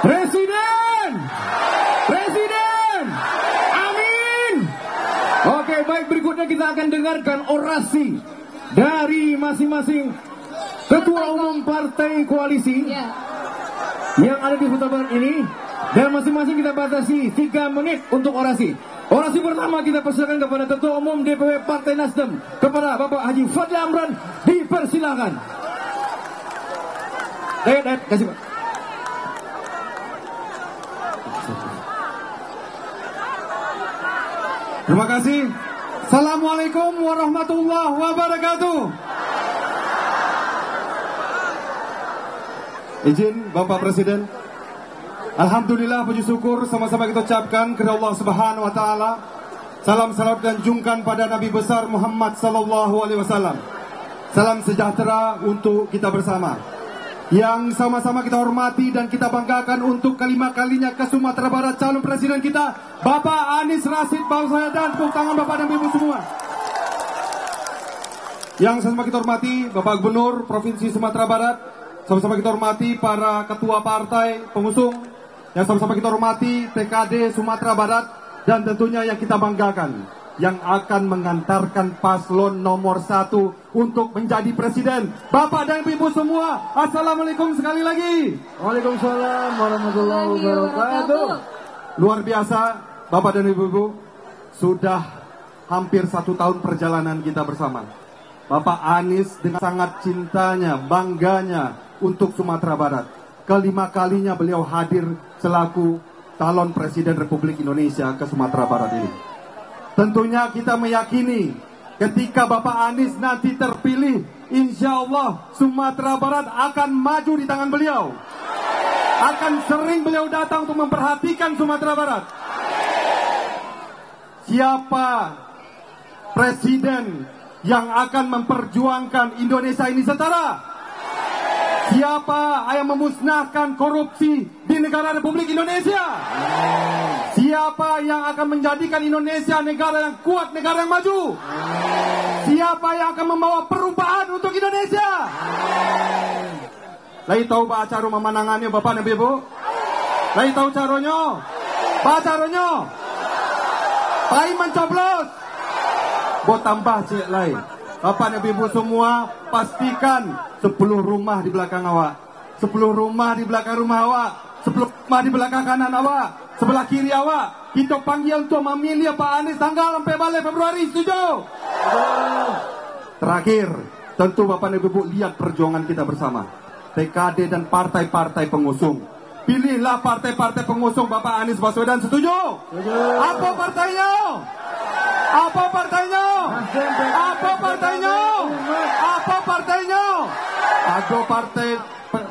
Presiden! Presiden! Amin! Oke, baik, berikutnya kita akan dengarkan orasi dari masing-masing ketua umum partai koalisi yang ada di Sumatera Barat ini. Dan masing-masing kita batasi 3 menit untuk orasi. Orasi pertama kita persilakan kepada Ketua Umum DPW Partai Nasdem, kepada Bapak Haji Fadli Amran, dipersilakan. Kasih Pak. Terima kasih. Assalamualaikum warahmatullahi wabarakatuh. Izin Bapak Presiden, alhamdulillah, puji syukur sama-sama kita ucapkan kepada Allah Subhanahu wa taala. Salam salawat dan junjungan pada Nabi besar Muhammad sallallahu alaihi wasallam. Salam sejahtera untuk kita bersama. Yang sama-sama kita hormati dan kita banggakan untuk kelima kalinya ke Sumatera Barat calon presiden kita, Bapak Anies Rashid Baswedan. Tepuk tangan Bapak dan Ibu semua. Yang sama-sama kita hormati Bapak Gubernur Provinsi Sumatera Barat. Sama-sama kita hormati para ketua partai pengusung, yang sama-sama kita hormati TKD Sumatera Barat, dan tentunya yang kita banggakan, yang akan mengantarkan paslon nomor 1 untuk menjadi presiden, Bapak dan Ibu semua. Assalamualaikum sekali lagi. Waalaikumsalam warahmatullahi wabarakatuh. Luar biasa Bapak dan Ibu, sudah hampir 1 tahun perjalanan kita bersama. Bapak Anies dengan sangat cintanya, bangganya untuk Sumatera Barat. Kelima kalinya beliau hadir selaku calon presiden Republik Indonesia ke Sumatera Barat ini. Tentunya kita meyakini ketika Bapak Anies nanti terpilih, insya Allah Sumatera Barat akan maju di tangan beliau. Akan sering beliau datang untuk memperhatikan Sumatera Barat. Siapa presiden yang akan memperjuangkan Indonesia ini setara? Siapa yang memusnahkan korupsi di negara Republik Indonesia? Siapa yang akan menjadikan Indonesia negara yang kuat, negara yang maju? Siapa yang akan membawa perubahan untuk Indonesia? Lagi tahu Pak Caro memanangannya Bapak dan Ibu? Lagi tahu caranya? Pak caranya? Pai mencoblos. Buat tambah cek lain. Bapak dan Ibu semua, pastikan 10 rumah di belakang awak, 10 rumah di belakang rumah awak, 10 rumah di belakang kanan awak, sebelah kiri awak. Kita panggil untuk memilih Pak Anies tanggal sampai balik Februari. Setuju? Terakhir, tentu Bapak dan Ibu lihat perjuangan kita bersama, TKD dan partai-partai pengusung. Pilihlah partai-partai pengusung Bapak Anies Baswedan. Setuju? Apa partainya? Apa partainya? Apa partainya? Apa partainya? Ada partai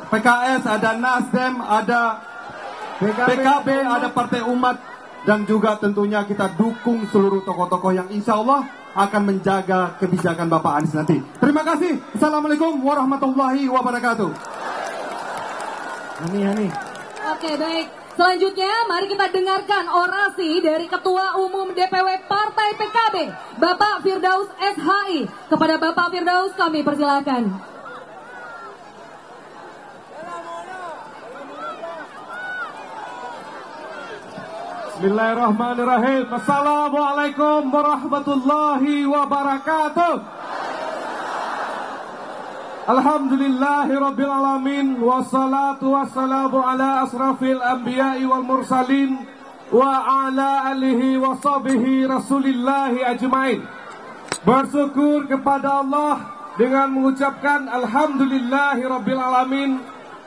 PKS, ada Nasdem, ada PKB, ada Partai Umat, dan juga tentunya kita dukung seluruh tokoh-tokoh yang insya Allah akan menjaga kebijakan Bapak Anies nanti. Terima kasih. Assalamualaikum warahmatullahi wabarakatuh. Hani. Oke, baik. Selanjutnya, mari kita dengarkan orasi dari Ketua Umum DPW Partai PKB, Bapak Firdaus SHI. Kepada Bapak Firdaus kami persilakan. Bismillahirrahmanirrahim. Assalamualaikum warahmatullahi wabarakatuh. Alhamdulillahi Rabbil Alamin. Wassalatu wassalamu ala asrafil anbiya'i wal mursalin wa ala alihi wa sahbihi rasulillahi ajmain. Bersyukur kepada Allah dengan mengucapkan Alhamdulillahi Rabbil Alamin,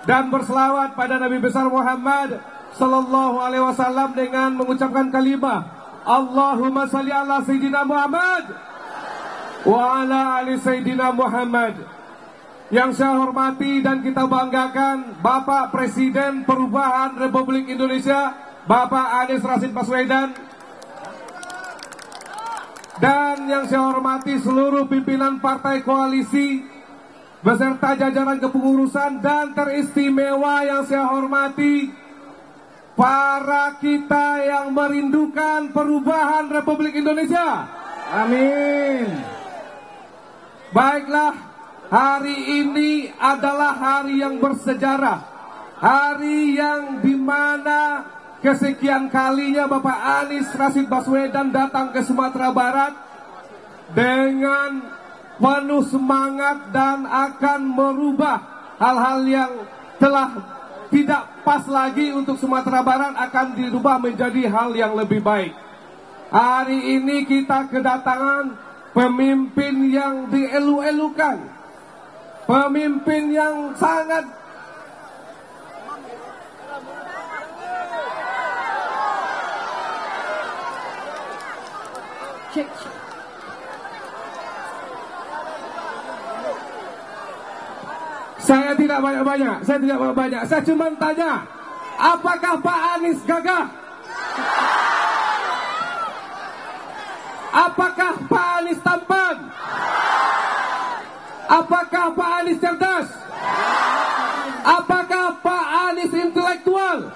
dan berselawat pada Nabi besar Muhammad sallallahu alaihi wasallam dengan mengucapkan kalimah Allahumma salli ala Sayyidina Muhammad wa ala ali Sayyidina Muhammad. Yang saya hormati dan kita banggakan Bapak Presiden Perubahan Republik Indonesia, Bapak Anies Rashid Baswedan. Dan yang saya hormati seluruh pimpinan partai koalisi beserta jajaran kepengurusan, dan teristimewa yang saya hormati para kita yang merindukan perubahan Republik Indonesia. Amin. Baiklah, hari ini adalah hari yang bersejarah. hari yang dimana kesekian kalinya Bapak Anies Rashid Baswedan datang ke Sumatera Barat dengan penuh semangat dan akan merubah hal-hal yang telah tidak pas lagi untuk Sumatera Barat, akan dirubah menjadi hal yang lebih baik. Hari ini kita kedatangan pemimpin yang dielu-elukan, pemimpin yang sangat Saya tidak banyak. Saya cuma tanya, apakah Pak Anies gagah? Apakah Pak Anies tampan? Apakah Pak Anies cerdas? Apakah Pak Anies intelektual?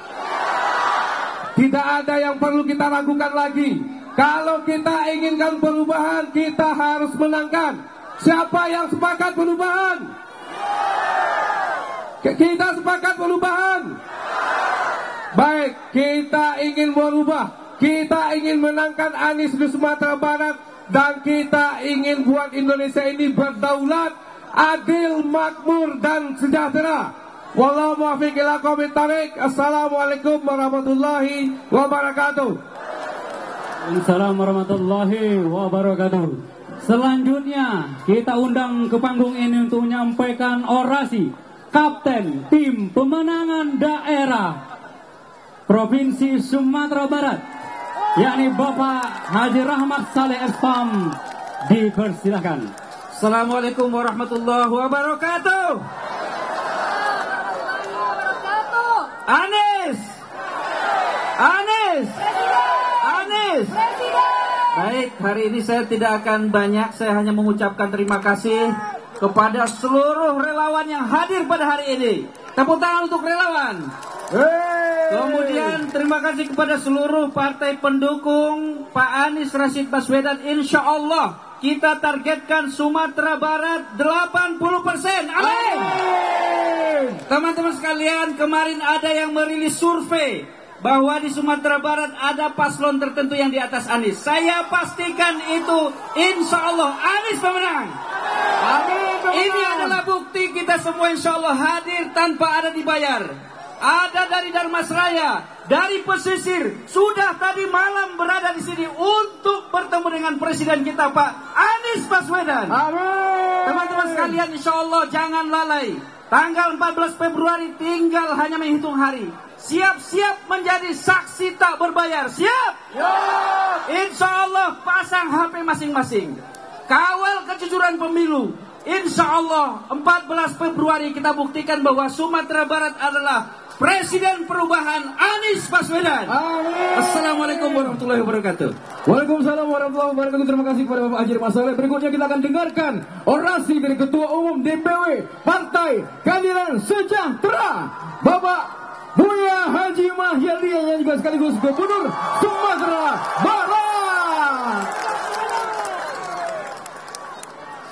Tidak ada yang perlu kita ragukan lagi. Kalau kita inginkan perubahan, kita harus menangkan. Siapa yang sepakat perubahan? Kita sepakat perubahan. Baik, kita ingin berubah. Kita ingin menangkan Anies di Sumatera Barat. Dan kita ingin buat Indonesia ini berdaulat, adil, makmur, dan sejahtera. Wallahu muwaffiq ila aqwamit thoriq. Assalamualaikum warahmatullahi wabarakatuh. Assalamualaikum warahmatullahi wabarakatuh. Selanjutnya kita undang ke panggung ini untuk menyampaikan orasi Kapten Tim Pemenangan Daerah Provinsi Sumatera Barat, yakni Bapak Haji Rahmat Saleh Espam. Dipersilakan. Assalamualaikum warahmatullahi wabarakatuh. Anies. Baik, hari ini saya tidak akan banyak, saya hanya mengucapkan terima kasih kepada seluruh relawan yang hadir pada hari ini. Tepuk tangan untuk relawan. Kemudian terima kasih kepada seluruh partai pendukung Pak Anies Rashid Baswedan. Insya Allah kita targetkan Sumatera Barat 80%. Amin. Teman-teman sekalian, kemarin ada yang merilis survei bahwa di Sumatera Barat ada paslon tertentu yang di atas Anies. Saya pastikan itu insya Allah Anies pemenang. Ini adalah bukti kita semua insya Allah hadir tanpa ada dibayar. Ada dari Darmasraya, dari pesisir, sudah tadi malam berada di sini untuk bertemu dengan Presiden kita Pak Anies Baswedan. Teman-teman sekalian, insya Allah jangan lalai. Tanggal 14 Februari tinggal hanya menghitung hari. Siap-siap menjadi saksi tak berbayar. Siap? Insya Allah pasang HP masing-masing. Kawal kejujuran pemilu. Insya Allah 14 Februari kita buktikan bahwa Sumatera Barat adalah Presiden Perubahan Anies Baswedan. Amin. Assalamualaikum warahmatullahi wabarakatuh. Waalaikumsalam warahmatullahi wabarakatuh. Terima kasih kepada Bapak Haji Rahmat Saleh. Berikutnya kita akan dengarkan orasi dari Ketua Umum DPW Partai Keadilan Sejahtera, Bapak Buya Haji Mahyali, yang juga sekaligus Gubernur Sumatera Barat.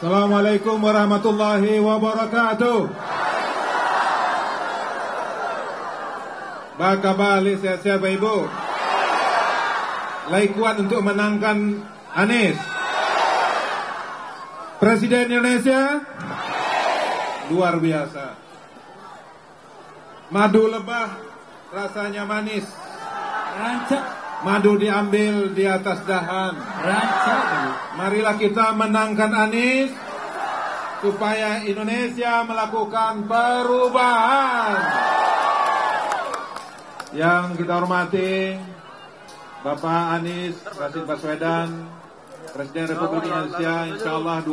Assalamualaikum warahmatullahi wabarakatuh. Baka balik siap-siap Ibu. Lai kuat untuk menangkan Anies Presiden Indonesia. Luar biasa. Madu lebah rasanya manis. Rancak. Madu diambil di atas dahan. Rancak. Marilah kita menangkan Anies supaya Indonesia melakukan perubahan. Yang kita hormati Bapak Anies Rashid Baswedan, Presiden Republik Indonesia, insyaallah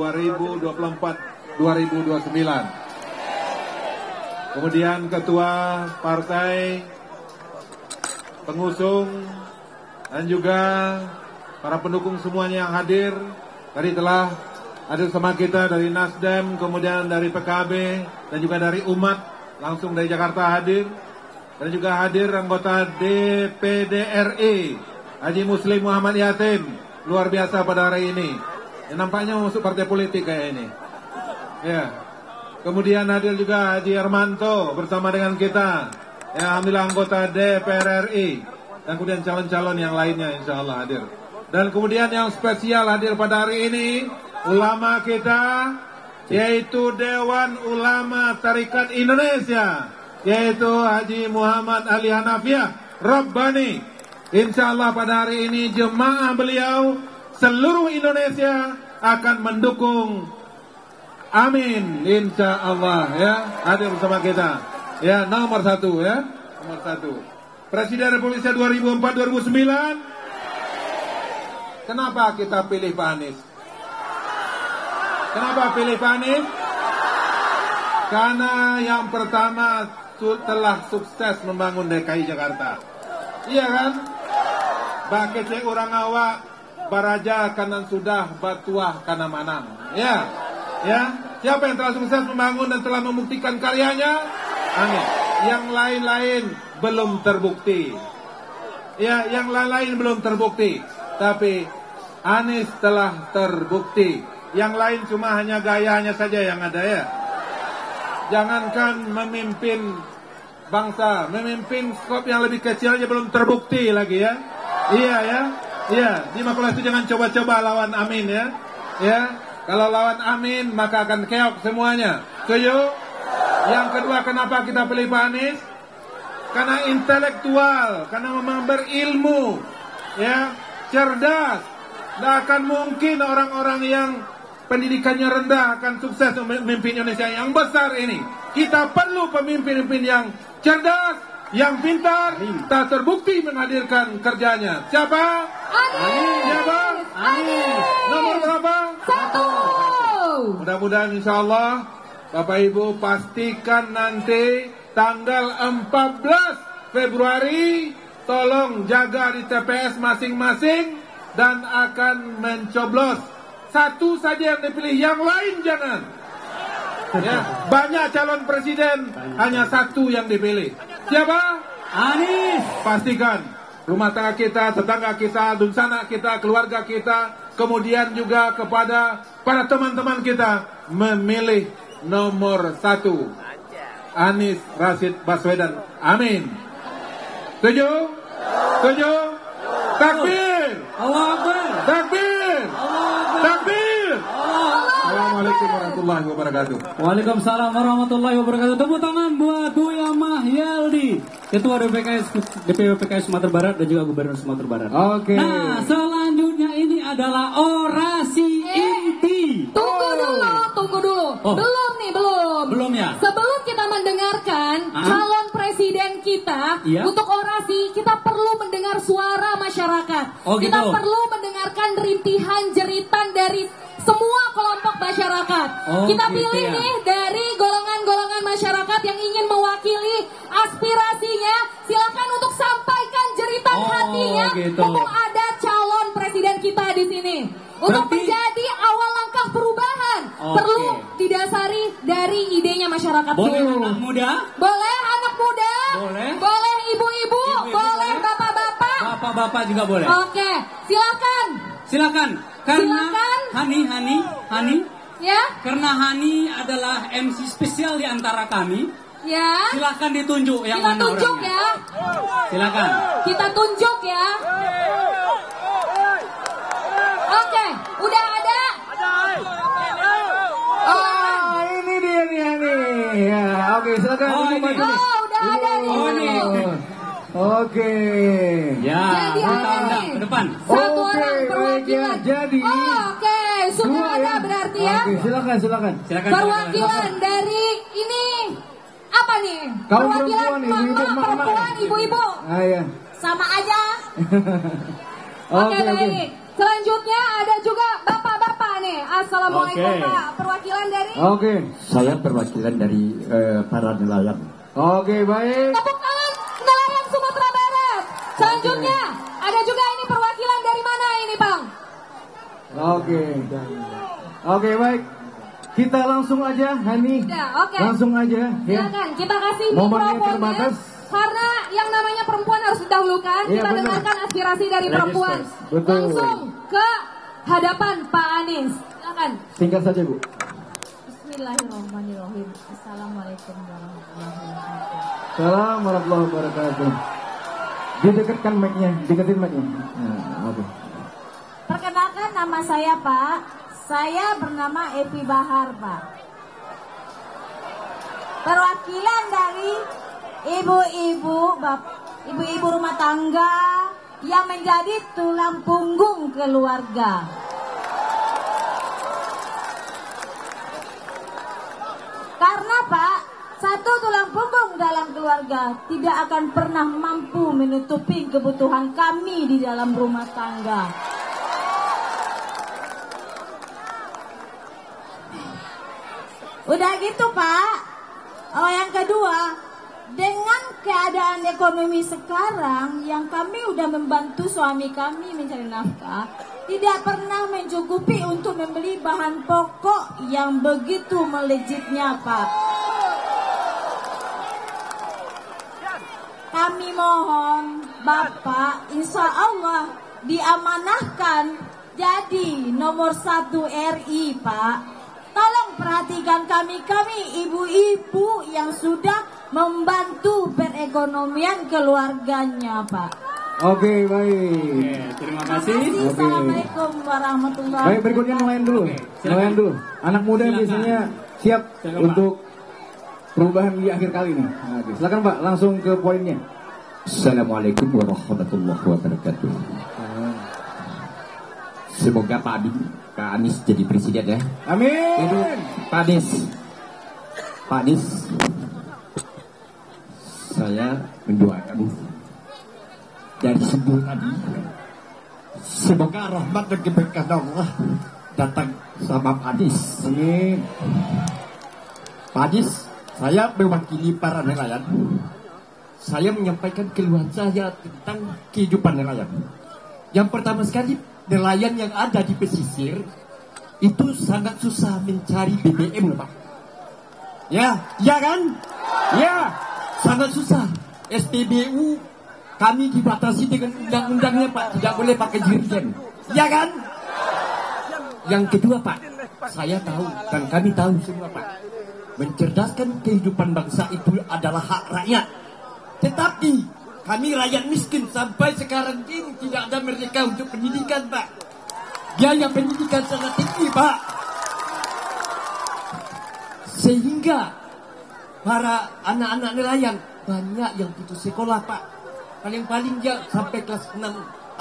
2024-2029. Kemudian Ketua Partai Pengusung dan juga para pendukung semuanya yang hadir. Tadi telah hadir sama kita dari Nasdem, kemudian dari PKB, dan juga dari umat langsung dari Jakarta hadir. Dan juga hadir anggota DPD RI Haji Muslim Muhammad Yatim. Luar biasa pada hari ini. Ya, nampaknya mau masuk partai politik kayak ini. Ya. Kemudian hadir juga Haji Hermanto bersama dengan kita. Ya, alhamdulillah anggota DPR RI. Dan kemudian calon-calon yang lainnya insya Allah hadir. Dan kemudian yang spesial hadir pada hari ini, ulama kita, yaitu Dewan Ulama Tarekat Indonesia, yaitu Haji Muhammad Ali Hanafiah Rabbani. Insya Allah pada hari ini jemaah beliau seluruh Indonesia akan mendukung. Amin, insya Allah ya, hadir bersama kita. Ya, nomor 1 ya, nomor 1. Presiden Republik Indonesia 2004-2009. Kenapa kita pilih Pak Anies? Kenapa pilih Pak Anies? Karena yang pertama telah sukses membangun DKI Jakarta. Iya kan? Bakece orang awak, baraja kanan sudah, batuah kana manang. Ya, ya. Siapa yang telah sukses membangun dan telah membuktikan karyanya? Anies. Yang lain-lain belum terbukti. Ya, yang lain-lain belum terbukti. Tapi Anies telah terbukti. Yang lain cuma hanya gayanya saja yang ada ya. Jangankan memimpin bangsa, memimpin skop yang lebih kecil aja belum terbukti lagi ya. Iya ya. Iya, di makalah itu jangan coba-coba lawan Amin ya. Ya, kalau lawan Amin maka akan keok semuanya. Setuju? Yang kedua, kenapa kita pilih Pak Anies? Karena intelektual, karena memang berilmu, ya, cerdas. Tidak akan mungkin orang-orang yang pendidikannya rendah akan sukses memimpin Indonesia yang besar ini. Kita perlu pemimpin-pemimpin yang cerdas, yang pintar, tak terbukti menghadirkan kerjanya. Siapa? Anies. Siapa? Anies. Nomor berapa? 1. Mudah-mudahan insya Allah Bapak Ibu pastikan nanti tanggal 14 Februari tolong jaga di TPS masing-masing dan akan mencoblos. Satu saja yang dipilih, yang lain jangan. Ya, banyak calon presiden, hanya satu yang dipilih. Siapa? Anies. Pastikan rumah tangga kita, tetangga kita, dunsana kita, keluarga kita, kemudian juga kepada para teman-teman kita memilih nomor 1 Anies Rashid Baswedan. Amin. Setuju? Setuju? Takbir! Allahu Akbar. Takbir! Allahu Akbar. Takbir! Allah. Assalamualaikum warahmatullahi wabarakatuh. Waalaikumsalam warahmatullahi wabarakatuh. Tepuk tangan buat Buya Mahyaldi, Ketua DPW PKS Sumatera Barat dan juga Gubernur Sumatera Barat. Oke. Nah, selanjutnya ini adalah orasi inti. Tunggu dulu. Oh. Belum nih, belum. Belum ya? Sebelum kita mendengarkan calon presiden kita, Iya. untuk orasi kita perlu mendengar suara masyarakat. Oh, kita gitu. perlu mendengarkan rintihan jeritan dari semua kelompok masyarakat. Oh, Kita gitu pilih ya. nih dari golongan-golongan masyarakat yang ingin mewakili aspirasinya. Silakan untuk sampaikan jeritan Oh, hatinya. gitu. Mumpung ada calon presiden kita di sini. Untuk Berarti- menjadi awal langkah perubahan, Oke. perlu didasari dari idenya masyarakat Boleh dulu. anak muda, Boleh anak muda, Boleh. ibu-ibu, Ibu-ibu boleh boleh. bapak-bapak. bapak-bapak juga boleh. Oke, silakan. Silakan. Karena Silakan. Hani, Ya, karena Hani adalah MC spesial di antara kami. ya. Silakan ditunjuk yang Kita mana tunjuk orangnya. ya. Silakan. Kita tunjuk ya. Oke, udah ada. Ah, ini dia nih. Ya, oke, silakan. Oh, Duduk, ini. maju. Oh, udah ada nih. Oh, nih. Oke. Ya, Jadi minta ada Anda nih. ke depan. Satu Oke, orang baik perwakilan. ya. Jadi Oke, sudah dua ada ya. berarti ya. Oke, silakan. Silakan. Perwakilan dari ini apa nih? Kaum Perwakilan perempuan, ibu-ibu, mama, emak-emak. perempuan, ibu-ibu. Ah, ya. Sama aja. Oke, baik. Selanjutnya ada juga bapak-bapak nih. Assalamualaikum Oke. Pak. Perwakilan dari Oke. Saya perwakilan dari para nelayan. Oke, baik. tepuk tangan nelayan Sumatera Barat. Selanjutnya ada juga ini perwakilan dari mana ini Bang? Oke. Oke, baik. Kita langsung aja, Hani. Ya, oke. Langsung aja, ya. Silakan kita kasih Momennya mikrofonnya. terbatas. Karena yang namanya perempuan harus didahulukan. Iya, Kita benar. dengarkan aspirasi dari perempuan. Betul. Langsung ke hadapan Pak Anies. Silakan. Singkat saja, Bu. Bismillahirrahmanirrahim. Assalamualaikum warahmatullahi wabarakatuh. Assalamualaikum warahmatullahi wabarakatuh. Didekatkan mic-nya, deketin mic-nya. Nah, oke. Perkenalkan nama saya Pak. Saya bernama Evi Bahar Pak. Perwakilan dari ibu-ibu rumah tangga yang menjadi tulang punggung keluarga. Karena Pak, satu tulang punggung dalam keluarga tidak akan pernah mampu menutupi kebutuhan kami di dalam rumah tangga. Udah gitu Pak. Oh, yang kedua, dengan keadaan ekonomi sekarang yang kami udah membantu suami kami mencari nafkah, tidak pernah mencukupi untuk membeli bahan pokok yang begitu melejitnya Pak. Kami mohon Bapak, insya Allah diamanahkan jadi nomor 1 RI Pak. Tolong perhatikan kami ibu-ibu yang sudah membantu perekonomian keluarganya Pak. Oke, baik. Terima kasih. Assalamualaikum warahmatullahi Baik, berikutnya nelayan dulu. Nelayan dulu. Anak muda yang biasanya siap untuk perubahan di akhir kali ini. Oke, silakan Pak, langsung ke poinnya. Assalamualaikum warahmatullahi wabarakatuh. Semoga Pak Anies jadi presiden ya. Amin. Itu Pak Anies, saya mendoakan dari subuh tadi, semoga rahmat dan keberkahan Allah datang sama Pak Anies. Amin. Pak Anies, saya mewakili para nelayan. Saya menyampaikan keluhan saya tentang kehidupan nelayan. Yang pertama sekali, nelayan yang ada di pesisir itu sangat susah mencari BBM loh Pak. Ya kan? Ya, sangat susah. SPBU kami dibatasi dengan undang-undangnya Pak, tidak boleh pakai jerigen. Ya kan? Yang kedua Pak, saya tahu dan kami tahu semua Pak, mencerdaskan kehidupan bangsa itu adalah hak rakyat. Tetapi kami rakyat miskin sampai sekarang ini tidak ada merdeka untuk pendidikan Pak. Biaya pendidikan sangat tinggi Pak. Sehingga para anak-anak nelayan banyak yang putus sekolah Pak. Paling-paling dia sampai kelas 6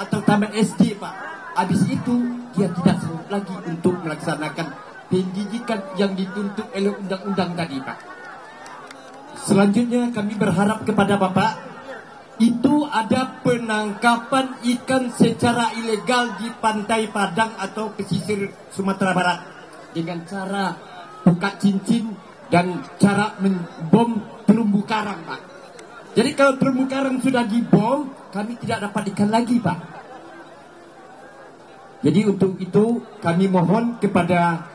atau tamat SD Pak. Habis itu dia tidak sanggup lagi untuk melaksanakan pendidikan yang dituntut oleh undang-undang tadi Pak. Selanjutnya kami berharap kepada Bapak, itu ada penangkapan ikan secara ilegal di pantai Padang atau pesisir Sumatera Barat dengan cara buka cincin dan cara membom terumbu karang Pak. Jadi kalau terumbu karang sudah dibom, kami tidak dapat ikan lagi Pak. Jadi untuk itu kami mohon kepada,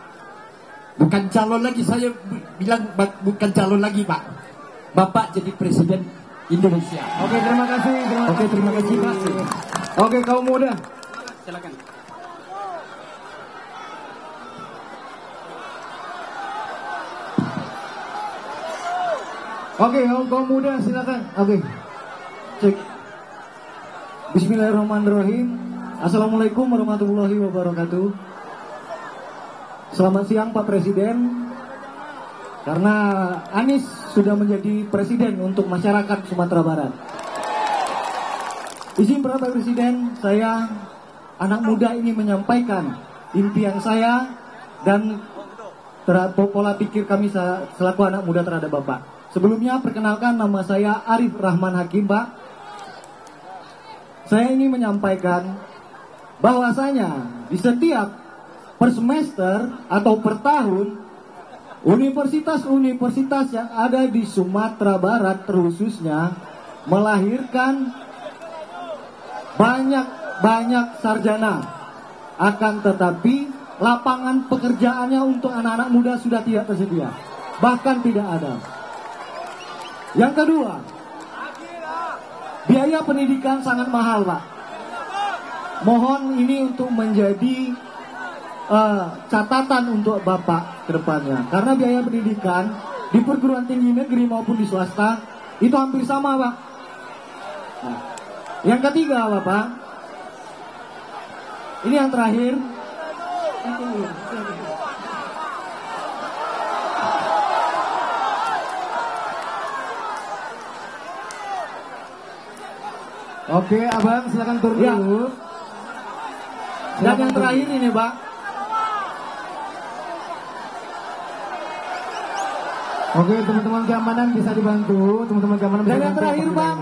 bukan calon lagi, saya bilang bukan calon lagi Pak, Bapak jadi presiden Indonesia. Oke, terima kasih. Terima kasih Pak. Oke, kaum muda. Silakan. Oke, kaum muda silakan. Oke. Cek. Bismillahirrahmanirrahim. Assalamualaikum warahmatullahi wabarakatuh. Selamat siang Pak Presiden. Karena Anies sudah menjadi presiden untuk masyarakat Sumatera Barat. Izin Bapak Presiden, saya anak muda ini menyampaikan impian saya dan pola pikir kami selaku anak muda terhadap Bapak. Sebelumnya perkenalkan, nama saya Arif Rahman Hakim Pak. Saya ingin menyampaikan bahwasanya di setiap per semester atau per tahun, universitas-universitas yang ada di Sumatera Barat terkhususnya melahirkan banyak sarjana. Akan tetapi lapangan pekerjaannya untuk anak-anak muda sudah tidak tersedia, bahkan tidak ada. Yang kedua, biaya pendidikan sangat mahal Pak. Mohon ini untuk menjadi catatan untuk Bapak ke depannya. Karena biaya pendidikan di perguruan tinggi negeri maupun di swasta itu hampir sama, Pak. Nah, yang ketiga, Bapak, ini yang terakhir. Oke, Abang, silakan turun dulu. Dan yang terakhir ini, Pak. Oke, teman-teman keamanan bisa dibantu. Teman-teman keamanan bisa. Dan yang terakhir, Pak,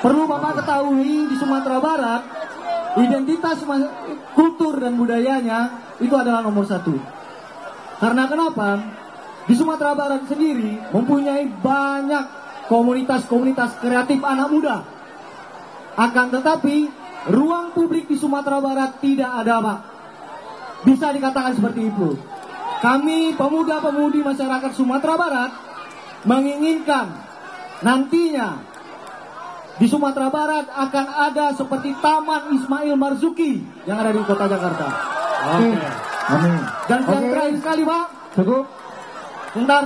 perlu Bapak ketahui di Sumatera Barat, identitas kultur dan budayanya itu adalah nomor satu. Karena kenapa? Di Sumatera Barat sendiri mempunyai banyak komunitas-komunitas kreatif anak muda. Akan tetapi ruang publik di Sumatera Barat tidak ada, Pak. Bisa dikatakan seperti itu. Kami pemuda-pemudi masyarakat Sumatera Barat menginginkan nantinya di Sumatera Barat akan ada seperti Taman Ismail Marzuki yang ada di kota Jakarta. Oke. Amin. Dan yang terakhir sekali, Pak. Cukup. Bentar.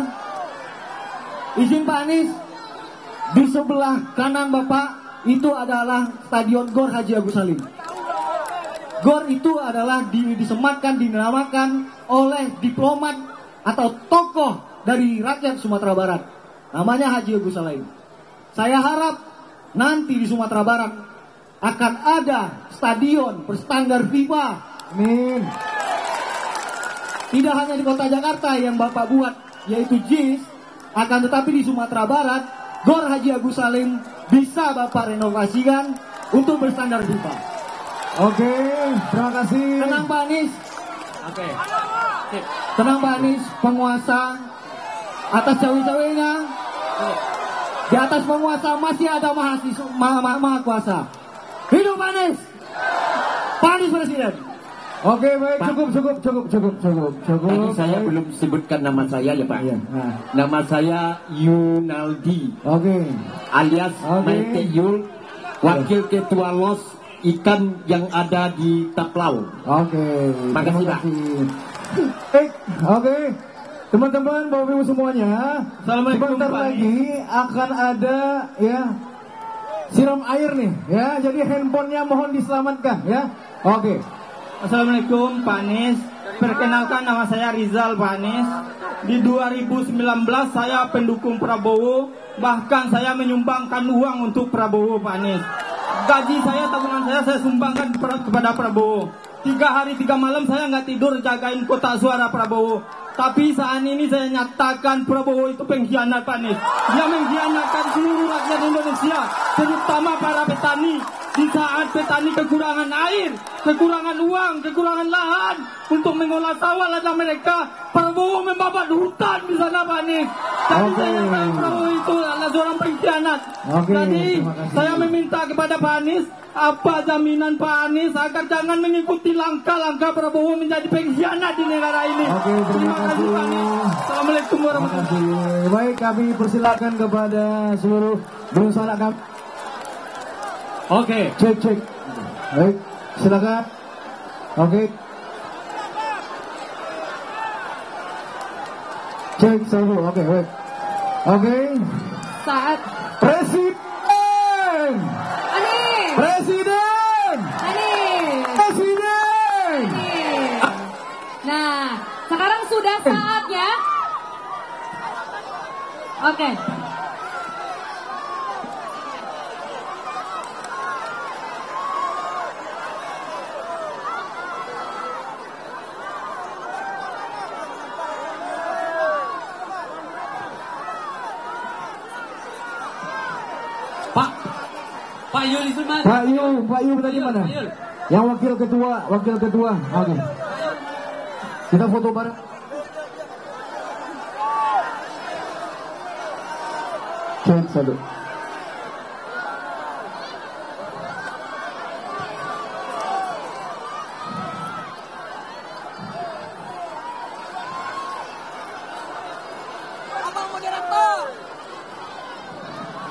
Izin Pak Anies. Di sebelah kanan Bapak itu adalah Stadion Gor Haji Agus Salim. Gor itu adalah disematkan, dinamakan oleh diplomat atau tokoh dari rakyat Sumatera Barat. Namanya Haji Agus Salim. Saya harap nanti di Sumatera Barat akan ada stadion berstandar FIFA. Amin. Tidak hanya di kota Jakarta yang Bapak buat, yaitu JIS, akan tetapi di Sumatera Barat, Gor Haji Agus Salim bisa Bapak renovasikan untuk berstandar FIFA. Oke, terima kasih. Tenang Pak Anies. Oke. Tenang Pak Anies, penguasa atas cawe-cawenya. Di atas penguasa masih ada maha kuasa. Hidup Pak Anies. Pak Anies Presiden. Oke, baik, cukup. Tadi saya belum sebutkan nama saya ya Pak. Iya. Nah. Nama saya Yunaldi. Oke. Alias Maite Yul, Wakil Ketua LOS Ikan yang ada di Taplau. Oke. Makasih Pak. Oke. Teman-teman, Bapak Ibu semuanya, sebentar lagi akan ada ya siram air nih ya. Jadi handphonenya mohon diselamatkan ya. Oke. Assalamualaikum Pak Anies. Perkenalkan nama saya Rizal Pak Anies. Di 2019 saya pendukung Prabowo. Bahkan saya menyumbangkan uang untuk Prabowo Pak Anies. Gaji saya, tabungan saya sumbangkan kepada Prabowo. 3 hari 3 malam saya nggak tidur jagain kotak suara Prabowo. Tapi saat ini saya nyatakan Prabowo itu pengkhianat Pak Anies. Dia mengkhianatkan seluruh rakyat Indonesia, terutama para petani. Di saat petani kekurangan air, kekurangan uang, kekurangan lahan untuk mengolah sawah ladang mereka, Prabowo membabat hutan di sana Pak Anies. Jadi saya nyatakan Prabowo itu adalah seorang pengkhianat. Jadi saya meminta kepada Pak Anies, apa jaminan Pak Anies agar jangan mengikuti langkah-langkah Prabowo menjadi pengkhianat di negara ini. Terima kasih Pak Anies. Assalamualaikum warahmatullahi wabarakatuh. Baik, kami persilakan kepada seluruh berusaha kami. Oke. Cek. Baik, silakan. Oke. Cek satu. Oke, baik. Oke. Saat Presiden. Anies. Presiden. Anies. Presiden. Anies. Nah, sekarang sudah saatnya. Oke. Pak Yul itu mana? Pak Yul tadi mana? Yang wakil ketua. Oke. Kita foto bareng. Cek satu.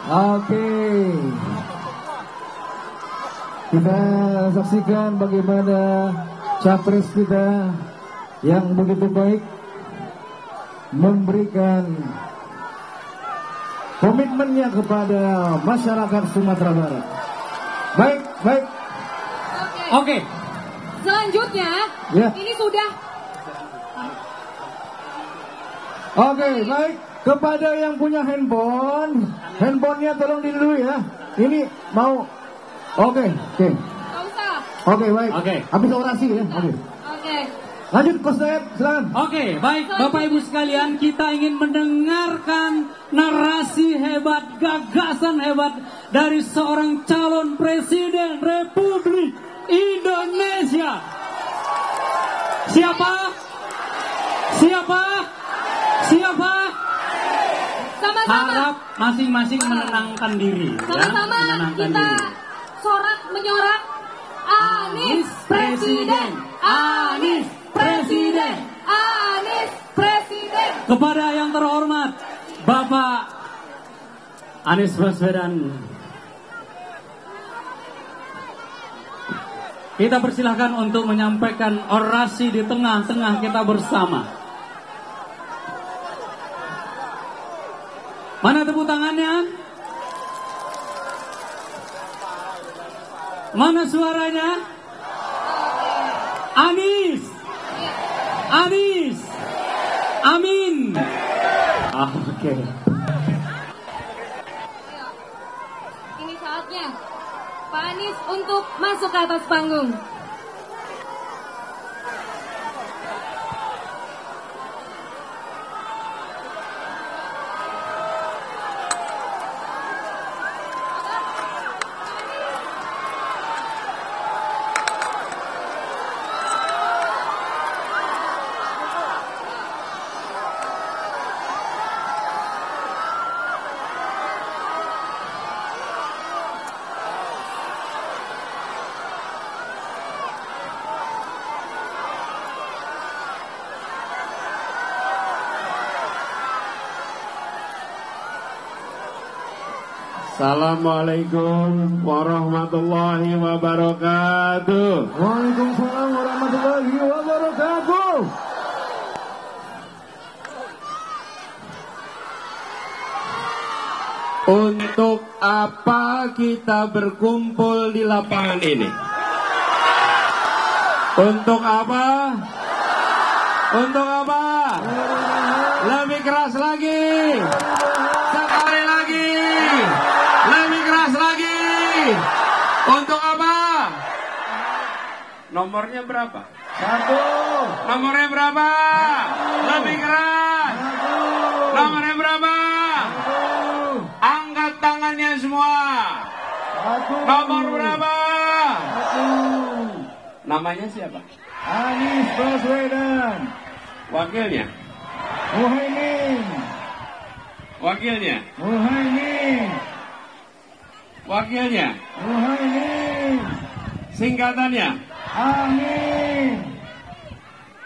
Oke. Kita saksikan bagaimana capres kita yang begitu baik memberikan komitmennya kepada masyarakat Sumatera Barat. Baik. Oke. Selanjutnya, Ya. ini sudah. Oke, baik. Kepada yang punya handphonenya tolong didului ya. Ini mau. Oke. Nggak usah. Oke, baik. Oke. Habis orasi ya. Oke. Oke. Lanjut, Coach Dayat, silakan. Oke, baik Bapak Ibu sekalian, kita ingin mendengarkan narasi hebat, gagasan hebat dari seorang calon Presiden Republik Indonesia. Siapa? Sama-sama. Harap masing-masing menenangkan diri. Sama-sama menenangkan kita diri. sorak menyorak Anies Presiden. Anies Presiden. Anies Presiden. Kepada yang terhormat Bapak Anies Baswedan, kita persilahkan untuk menyampaikan orasi di tengah-tengah kita bersama. Mana tepuk tangannya? Mana suaranya? Anies. Amin. Oke. Ini saatnya Pak Anies untuk masuk ke atas panggung. Assalamualaikum warahmatullahi wabarakatuh. Waalaikumsalam warahmatullahi wabarakatuh. Untuk apa kita berkumpul di lapangan ini? Untuk apa? Lebih keras lagi. Sekali lagi. Lebih keras lagi. Untuk apa? Nomornya berapa? 1. Nomornya berapa? Lebih keras. Nomornya berapa? Angkat tangannya semua. Nomor berapa? Namanya siapa? Anies Baswedan. Wakilnya? Muhaimin. Wakilnya? Muhaimin. Wakilnya? Muhaimin. Singkatannya? Amin.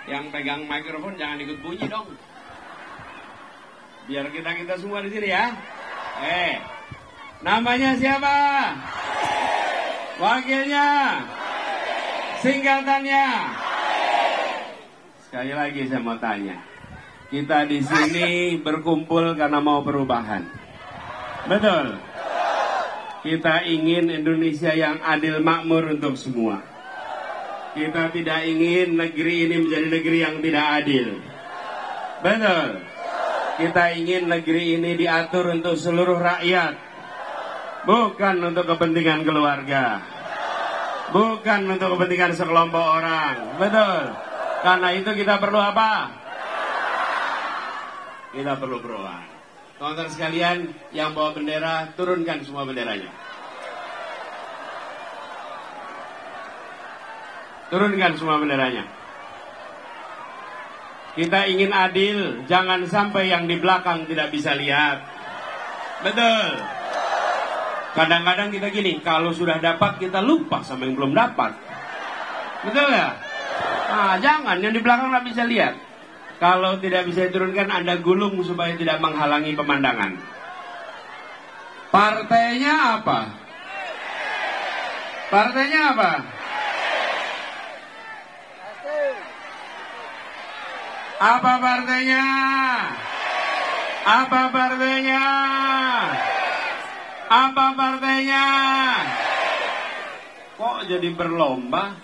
Yang pegang mikrofon jangan ikut bunyi dong. Biar kita semua di sini ya. Namanya siapa? Wakilnya? Singkatannya? Sekali lagi saya mau tanya. Kita di sini berkumpul karena mau perubahan. Betul? Kita ingin Indonesia yang adil makmur untuk semua. Kita tidak ingin negeri ini menjadi negeri yang tidak adil. Betul? Kita ingin negeri ini diatur untuk seluruh rakyat. Bukan untuk kepentingan keluarga. Bukan untuk kepentingan sekelompok orang. Betul? Karena itu kita perlu apa? Kita perlu perubahan. Kawan-kawan sekalian yang bawa bendera, turunkan semua benderanya. Turunkan semua benderanya. Kita ingin adil, jangan sampai yang di belakang tidak bisa lihat. Betul. Kadang-kadang kita gini, kalau sudah dapat kita lupa sama yang belum dapat. Betul ya? Nah, jangan, yang di belakang nggak bisa lihat. Kalau tidak bisa diturunkan, Anda gulung supaya tidak menghalangi pemandangan. Partainya apa? Partainya apa? Apa partainya? Apa partainya? Apa partainya? Kok jadi berlomba?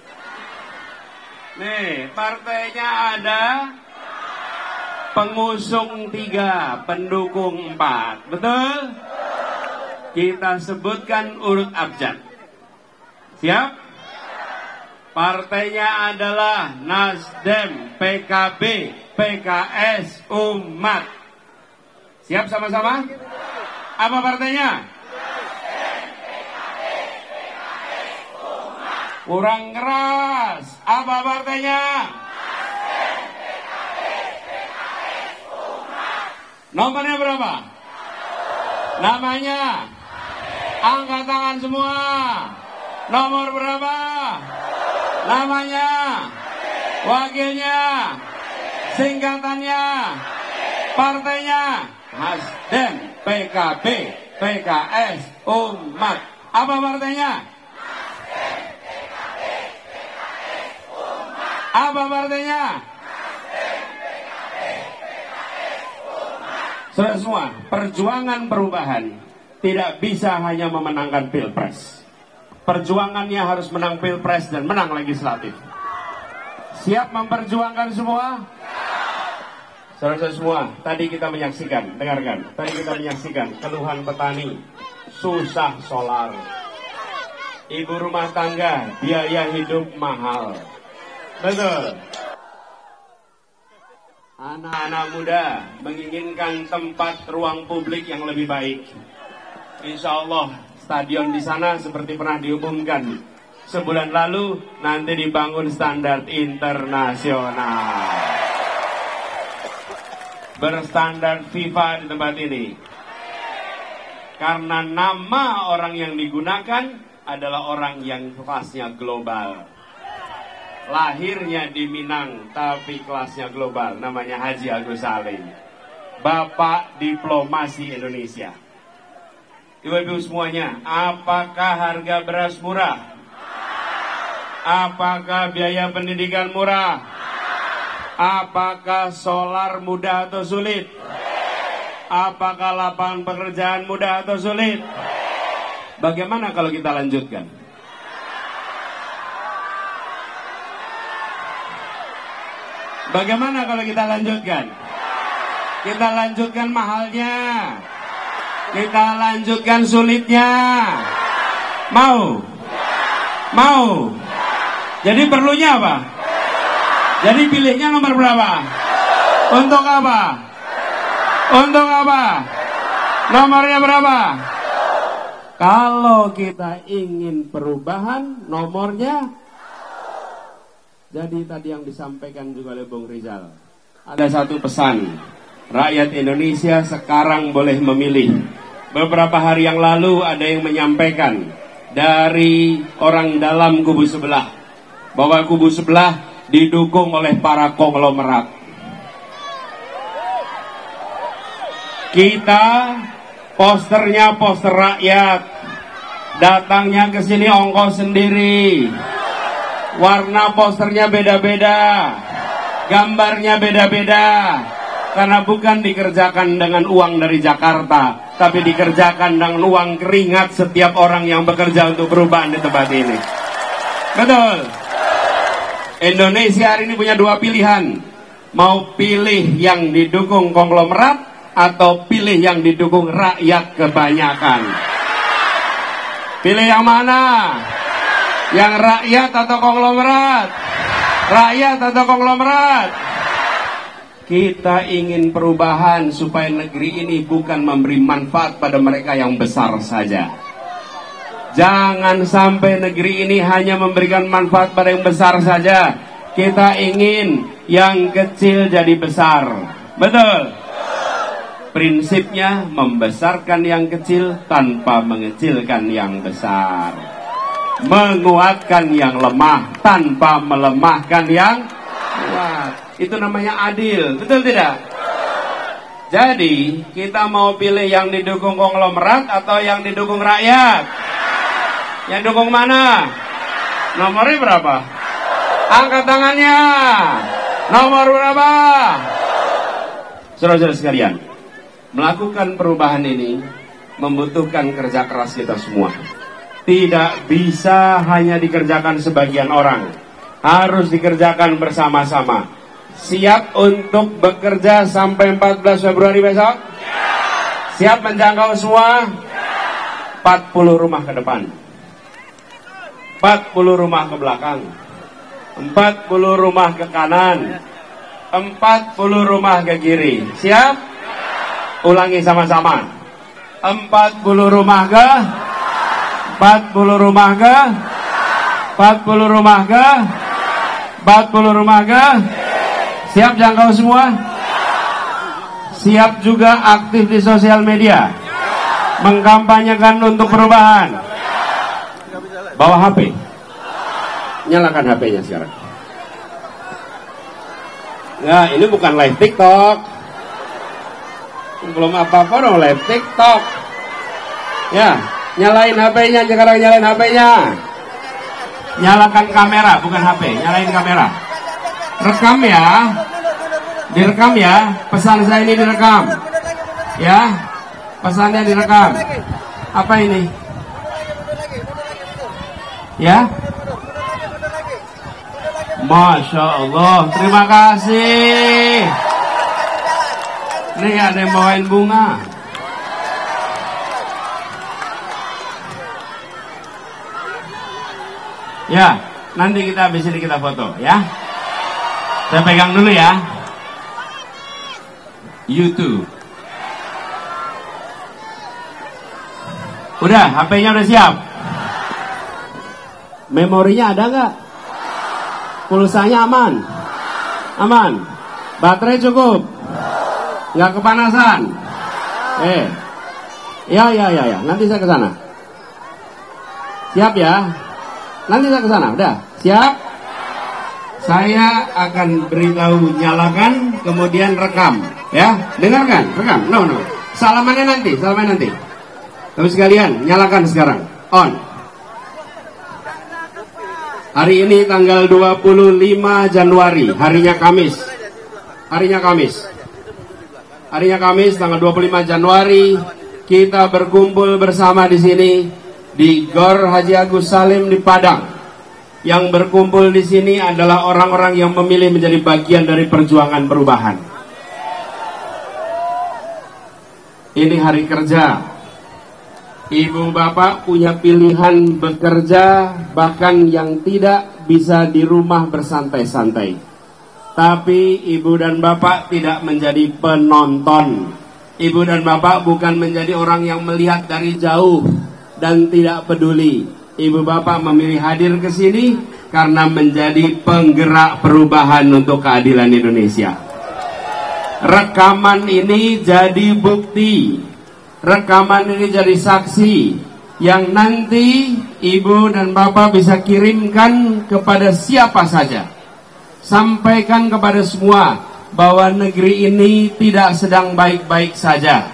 Nih, partainya ada pengusung 3, pendukung 4. Betul? Kita sebutkan urut abjad. Siap? Partainya adalah Nasdem, PKB, PKS, Umat. Siap sama-sama? Apa partainya? Kurang keras. Apa partainya? Nomornya berapa? Namanya? Angkat tangan semua. Nomor berapa? Namanya? Wakilnya? Singkatannya? Partainya? Nasdem, PKB, PKS, Umat. Apa partainya? Apa partainya? Saudara semua, perjuangan perubahan tidak bisa hanya memenangkan pilpres. Perjuangannya harus menang pilpres dan menang legislatif. Siap memperjuangkan semua? Saudara semua, tadi kita menyaksikan, dengarkan. Tadi kita menyaksikan keluhan petani, susah solar. Ibu rumah tangga, biaya hidup mahal. Betul. Anak-anak muda menginginkan tempat ruang publik yang lebih baik. Insya Allah stadion di sana seperti pernah diumumkan sebulan lalu nanti dibangun standar internasional, berstandar FIFA di tempat ini. Karena nama orang yang digunakan adalah orang yang kelasnya global. Lahirnya di Minang, tapi kelasnya global. Namanya Haji Agus Salim, Bapak Diplomasi Indonesia. Ibu-ibu semuanya, apakah harga beras murah? Apakah biaya pendidikan murah? Apakah solar mudah atau sulit? Apakah lapangan pekerjaan mudah atau sulit? Bagaimana kalau kita lanjutkan? Bagaimana kalau kita lanjutkan? Kita lanjutkan mahalnya. Kita lanjutkan sulitnya. Mau? Mau? Jadi perlunya apa? Jadi pilihnya nomor berapa? Untuk apa? Untuk apa? Nomornya berapa? Kalau kita ingin perubahan, nomornya. Jadi tadi yang disampaikan juga oleh Bung Rizal, ada satu pesan, rakyat Indonesia sekarang boleh memilih. Beberapa hari yang lalu ada yang menyampaikan dari orang dalam kubu sebelah, bahwa kubu sebelah didukung oleh para konglomerat. Kita posternya poster rakyat, datangnya ke sini ongkos sendiri. Warna posternya beda-beda, gambarnya beda-beda, karena bukan dikerjakan dengan uang dari Jakarta, tapi dikerjakan dengan uang keringat setiap orang yang bekerja untuk perubahan di tempat ini. Betul. Indonesia hari ini punya dua pilihan, mau pilih yang didukung konglomerat atau pilih yang didukung rakyat kebanyakan. Pilih yang mana? Yang rakyat atau konglomerat? Rakyat atau konglomerat? Kita ingin perubahan supaya negeri ini bukan memberi manfaat pada mereka yang besar saja. Jangan sampai negeri ini hanya memberikan manfaat pada yang besar saja. Kita ingin yang kecil jadi besar. Betul? Prinsipnya membesarkan yang kecil tanpa mengecilkan yang besar. Menguatkan yang lemah tanpa melemahkan yang kuat. Itu namanya adil, betul tidak? Jadi kita mau pilih yang didukung konglomerat atau yang didukung rakyat? Yang dukung mana? Nomornya berapa? Angkat tangannya. Nomor berapa? Saudara-saudara sekalian, Melakukan perubahan ini membutuhkan kerja keras kita semua. Tidak bisa hanya dikerjakan sebagian orang, harus dikerjakan bersama-sama. Siap untuk bekerja sampai 14 Februari besok? Siap menjangkau semua? 40 rumah ke depan, 40 rumah ke belakang, 40 rumah ke kanan, 40 rumah ke kiri. Siap? Ulangi sama-sama. 40 rumah ke 40 rumah ke 40 rumah ke 40 rumah ke. Siap jangkau semua? Siap juga aktif di sosial media, mengkampanyekan untuk perubahan. Bawa HP, nyalakan HP-nya sekarang. Nah, ini bukan live TikTok. Belum apa-apa dong live TikTok. Ya, nyalain HP-nya sekarang, nyalain HP-nya. Nyalakan kamera, bukan HP, nyalain kamera. Rekam ya. Direkam ya. Pesan saya ini direkam. Ya. Pesannya direkam. Apa ini? Ya. Masya Allah, terima kasih. Ini ada yang bawain bunga. Ya, nanti kita habis ini kita foto ya. Saya pegang dulu ya. YouTube. Udah, HP-nya udah siap. Memorinya ada nggak? Pulsanya aman? Aman. Baterai cukup? Nggak kepanasan? Ya. Nanti saya ke sana. Siap ya? Nanti saya ke sana. Udah, siap? Saya akan beritahu nyalakan, kemudian rekam. Ya, dengarkan, rekam. No. Salamannya nanti. Tapi sekalian, nyalakan sekarang. On. Hari ini tanggal 25 Januari, harinya Kamis. Harinya Kamis tanggal 25 Januari, kita berkumpul bersama di sini di Gor Haji Agus Salim di Padang. Yang berkumpul di sini adalah orang-orang yang memilih menjadi bagian dari perjuangan perubahan. Ini hari kerja. Ibu bapak punya pilihan bekerja, bahkan yang tidak bisa di rumah bersantai-santai. Tapi ibu dan bapak tidak menjadi penonton. Ibu dan bapak bukan menjadi orang yang melihat dari jauh dan tidak peduli. Ibu bapak memilih hadir ke sini karena menjadi penggerak perubahan untuk keadilan Indonesia. Rekaman ini jadi bukti. Rekaman ini jadi saksi yang nanti ibu dan bapak bisa kirimkan kepada siapa saja. Sampaikan kepada semua bahwa negeri ini tidak sedang baik-baik saja.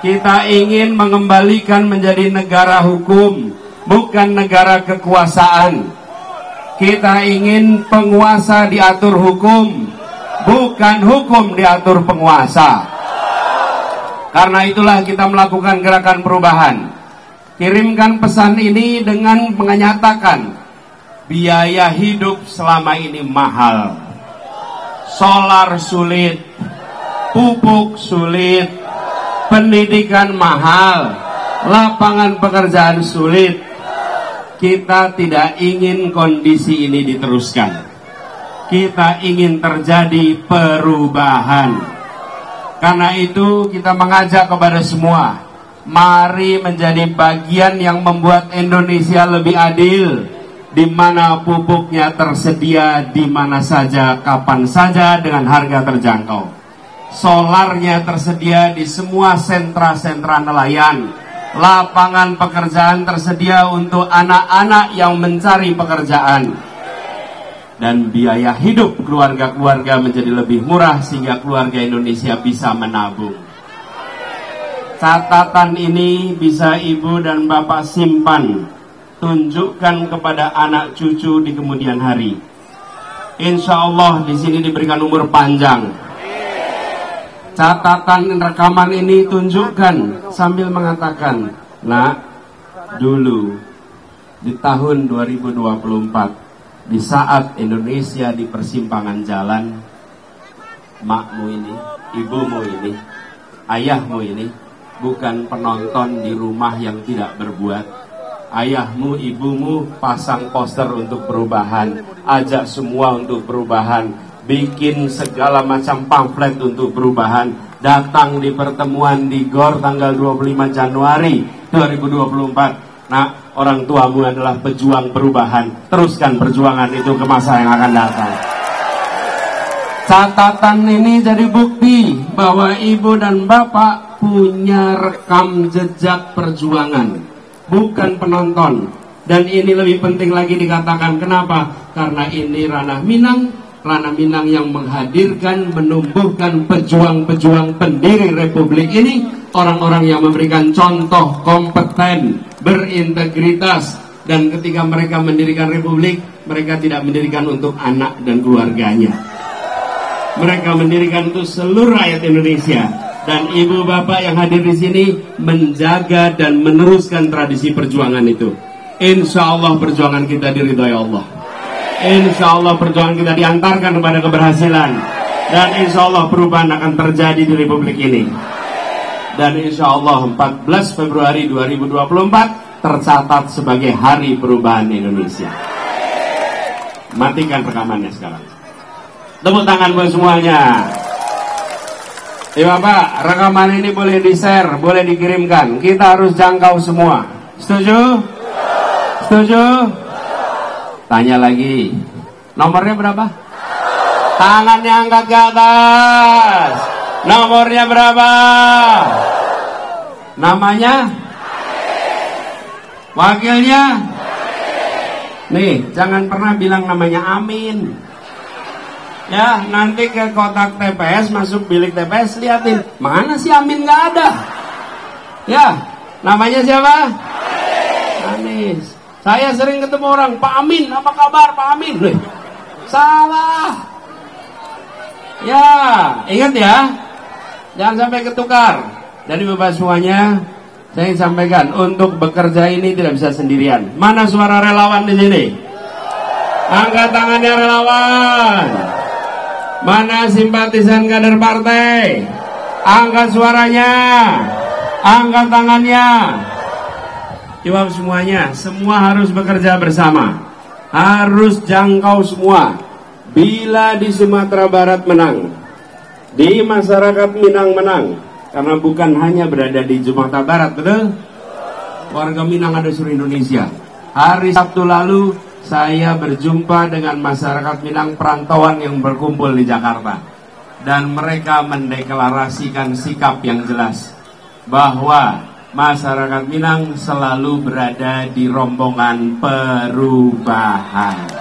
Kita ingin mengembalikan menjadi negara hukum, bukan negara kekuasaan. Kita ingin penguasa diatur hukum, bukan hukum diatur penguasa. Karena itulah kita melakukan gerakan perubahan. Kirimkan pesan ini dengan menyatakan biaya hidup selama ini mahal. Solar sulit, pupuk sulit, pendidikan mahal, lapangan pekerjaan sulit. Kita tidak ingin kondisi ini diteruskan. Kita ingin terjadi perubahan. Karena itu kita mengajak kepada semua, mari menjadi bagian yang membuat Indonesia lebih adil, di mana pupuknya tersedia di mana saja, kapan saja, dengan harga terjangkau. Solarnya tersedia di semua sentra-sentra nelayan. Lapangan pekerjaan tersedia untuk anak-anak yang mencari pekerjaan. Dan biaya hidup keluarga-keluarga menjadi lebih murah sehingga keluarga Indonesia bisa menabung. Catatan ini bisa ibu dan bapak simpan, tunjukkan kepada anak cucu di kemudian hari. Insya Allah di sini diberikan umur panjang. catatan rekaman ini tunjukkan sambil mengatakan, nak, dulu di tahun 2024 di saat Indonesia di persimpangan jalan, makmu ini, ibumu ini, ayahmu ini bukan penonton di rumah yang tidak berbuat. Ayahmu, ibumu pasang poster untuk perubahan, ajak semua untuk perubahan, bikin segala macam pamflet untuk perubahan, datang di pertemuan di GOR tanggal 25 Januari 2024. Nah, orang tuamu adalah pejuang perubahan. Teruskan perjuangan itu ke masa yang akan datang. Catatan ini jadi bukti bahwa ibu dan bapak punya rekam jejak perjuangan, bukan penonton. Dan ini lebih penting lagi dikatakan, kenapa? Karena ini ranah Minang yang menghadirkan, menumbuhkan pejuang-pejuang pendiri Republik ini, orang-orang yang memberikan contoh kompeten, berintegritas, dan ketika mereka mendirikan Republik, mereka tidak mendirikan untuk anak dan keluarganya. Mereka mendirikan untuk seluruh rakyat Indonesia. Dan ibu bapak yang hadir di sini menjaga dan meneruskan tradisi perjuangan itu. Insya Allah perjuangan kita diridhai Allah. Insya Allah perjuangan kita diantarkan kepada keberhasilan. Dan insya Allah perubahan akan terjadi di Republik ini. Dan insya Allah 14 Februari 2024 tercatat sebagai Hari Perubahan Indonesia. Matikan rekamannya sekarang. Tepuk tangan buat semuanya. Bapak, rekaman ini boleh di-share, boleh dikirimkan. Kita harus jangkau semua. Setuju? Setuju? Tanya lagi. Nomornya berapa? Tangannya angkat ke atas. Nomornya berapa? Namanya? Wakilnya? Nih, jangan pernah bilang namanya Amin. Ya, nanti ke kotak TPS, masuk bilik TPS, liatin mana si Amin, nggak ada. Ya, namanya siapa? Anies. Saya sering ketemu orang, Pak Amin, apa kabar Pak Amin? Loh, salah. Ya, ingat ya, jangan sampai ketukar. Dari Bapak semuanya, saya ingin sampaikan, untuk bekerja ini tidak bisa sendirian. Mana suara relawan di sini? Angkat tangannya relawan. Mana simpatisan kader partai? Angkat suaranya, angkat tangannya. Jawab semuanya, semua harus bekerja bersama, harus jangkau semua. Bila di Sumatera Barat menang, di masyarakat Minang menang, karena bukan hanya berada di Sumatera Barat, betul? Warga Minang ada seluruh Indonesia. Hari Sabtu lalu saya berjumpa dengan masyarakat Minang perantauan yang berkumpul di Jakarta. Dan mereka mendeklarasikan sikap yang jelas bahwa masyarakat Minang selalu berada di rombongan perubahan.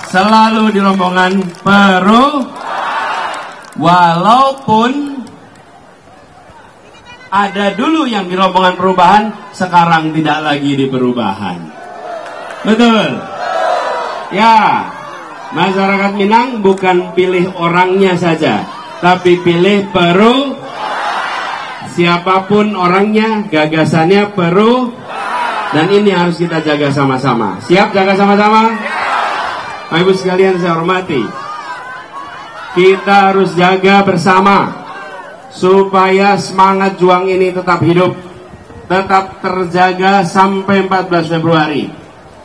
Selalu di rombongan walaupun ada dulu yang di rombongan perubahan, sekarang tidak lagi di perubahan. Betul? Ya, masyarakat Minang bukan pilih orangnya saja, tapi pilih siapapun orangnya, gagasannya dan ini harus kita jaga sama-sama. Siap jaga sama-sama? Bapak Ibu sekalian saya hormati, kita harus jaga bersama supaya semangat juang ini tetap hidup, tetap terjaga sampai 14 Februari.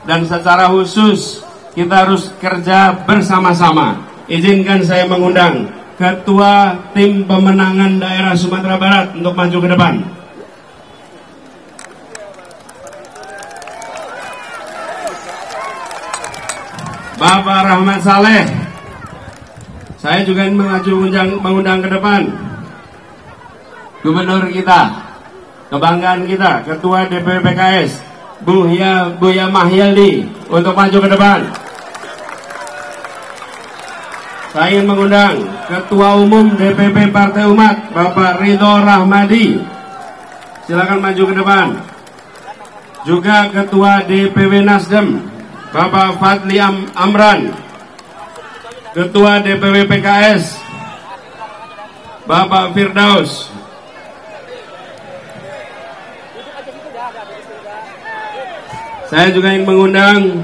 Dan secara khusus kita harus kerja bersama-sama. Izinkan saya mengundang Ketua Tim Pemenangan Daerah Sumatera Barat untuk maju ke depan. Bapak Rahmat Saleh. Saya juga ingin mengundang ke depan Gubernur kita, kebanggaan kita, Ketua DPP PKS, Buya Mahyaldi untuk maju ke depan. Saya ingin mengundang Ketua Umum DPP Partai Umat, Bapak Ridho Rahmadi. Silakan maju ke depan. Juga Ketua DPW Nasdem, Bapak Fadli Amran. Ketua DPW PKS, Bapak Firdaus. Saya juga ingin mengundang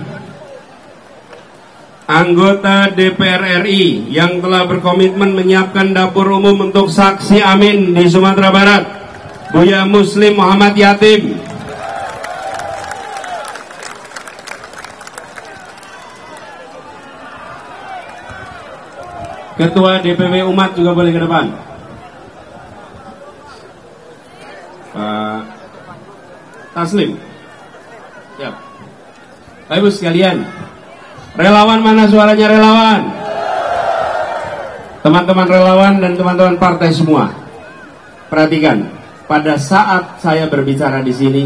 anggota DPR RI yang telah berkomitmen menyiapkan dapur umum untuk saksi Amin di Sumatera Barat, Buya Muslim Muhammad Yatim. Ketua DPW Umat juga boleh ke depan. Pak Taslim. Siap. Bapak Ibu sekalian, relawan mana suaranya relawan? Teman-teman relawan dan teman-teman partai semua, perhatikan, pada saat saya berbicara di sini,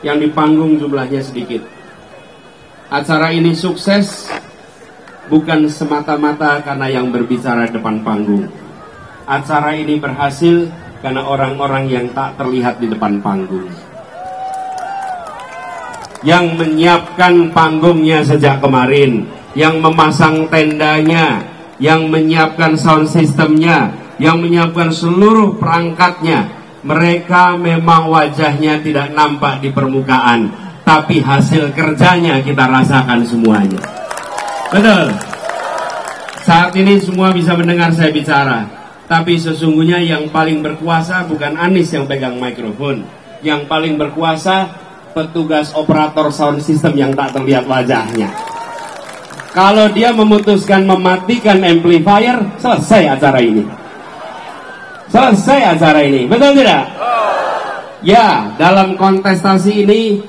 yang di panggung jumlahnya sedikit. Acara ini sukses bukan semata-mata karena yang berbicara depan panggung. Acara ini berhasil karena orang-orang yang tak terlihat di depan panggung, yang menyiapkan panggungnya sejak kemarin, yang memasang tendanya, yang menyiapkan sound systemnya, yang menyiapkan seluruh perangkatnya. Mereka memang wajahnya tidak nampak di permukaan, tapi hasil kerjanya kita rasakan semuanya. Betul. Saat ini semua bisa mendengar saya bicara, tapi sesungguhnya yang paling berkuasa bukan Anies yang pegang mikrofon. Yang paling berkuasa petugas operator sound system yang tak terlihat wajahnya. Kalau dia memutuskan mematikan amplifier, selesai acara ini. Selesai acara ini, betul tidak? Ya, dalam kontestasi ini